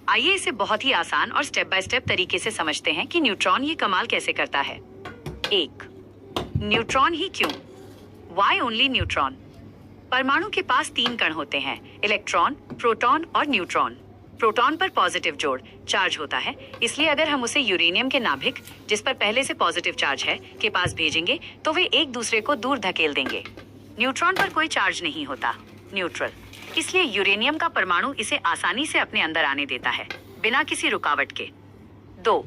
आइए इसे बहुत ही आसान और स्टेप बाय स्टेप तरीके से समझते हैं कि न्यूट्रॉन ये कमाल कैसे करता है। 1. न्यूट्रॉन ही क्यों? Why only neutron? परमाणु के पास 3 कण होते हैं, इलेक्ट्रॉन, प्रोटॉन और न्यूट्रॉन। प्रोटॉन पर पॉजिटिव जोड़ चार्ज होता है, इसलिए अगर हम उसे यूरेनियम के नाभिक, जिस पर पहले से पॉजिटिव चार्ज है, के पास भेजेंगे तो वे एक दूसरे को दूर धकेल देंगे। न्यूट्रॉन पर कोई चार्ज नहीं होता, न्यूट्रल, इसलिए यूरेनियम का परमाणु इसे आसानी से अपने अंदर आने देता है, बिना किसी रुकावट के। 2.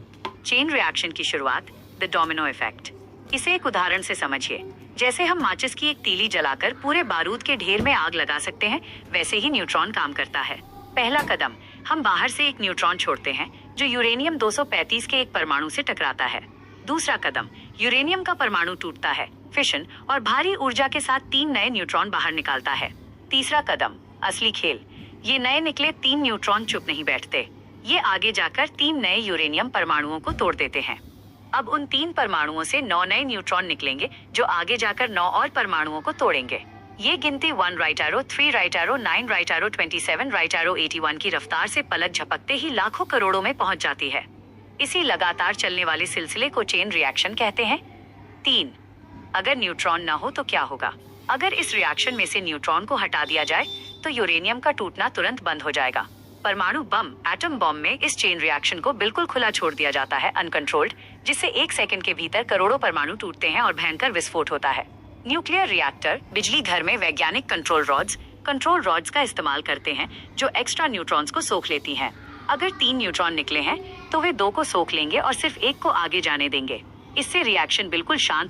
चेन रिएक्शन की शुरुआत, द डोमिनो इफेक्ट। इसे एक उदाहरण से समझिए। जैसे हम माचिस की एक तीली जलाकर पूरे बारूद के ढेर में आग लगा सकते हैं, वैसे ही न्यूट्रॉन काम करता है। पहला कदम, हम बाहर से एक न्यूट्रॉन छोड़ते हैं जो यूरेनियम 235 के एक परमाणु से टकराता है। दूसरा कदम, यूरेनियम का परमाणु टूटता है, फिशन, और भारी ऊर्जा के साथ 3 नए न्यूट्रॉन बाहर निकालता है। तीसरा कदम, असली खेल। ये नए निकले 3 न्यूट्रॉन चुप नहीं बैठते, ये आगे जाकर 3 नए यूरेनियम परमाणुओं को तोड़ देते हैं। अब उन 3 परमाणुओं से 9 नए न्यूट्रॉन निकलेंगे जो आगे जाकर 9 और परमाणुओं को तोड़ेंगे। ये गिनती 1 right arrow, 3 right arrow, 9 right arrow, 27 right arrow, 81 की रफ्तार से पलक झपकते ही लाखों करोड़ों में पहुंच जाती है। इसी लगातार चलने वाले सिलसिले को चेन रिएक्शन कहते हैं। 3. अगर न्यूट्रॉन न हो तो क्या होगा? अगर इस रिएक्शन में से न्यूट्रॉन को हटा दिया जाए तो यूरेनियम का टूटना तुरंत बंद हो जाएगा। परमाणु बम, एटम बॉम्ब में इस चेन रिएक्शन को बिल्कुल खुला छोड़ दिया जाता है, अनकंट्रोल्ड, जिससे 1 सेकंड के भीतर करोड़ों परमाणु टूटते हैं और भयंकर विस्फोट होता है। न्यूक्लियर रिएक्टर, बिजली घर में वैज्ञानिक कंट्रोल रॉड्स का इस्तेमाल करते हैं जो एक्स्ट्रा न्यूट्रॉन्स को सोख लेती हैं। अगर 3 न्यूट्रॉन निकले हैं तो वे 2 को सोख लेंगे और सिर्फ 1 को आगे जाने देंगे। इससे रिएक्शन बिल्कुल शांत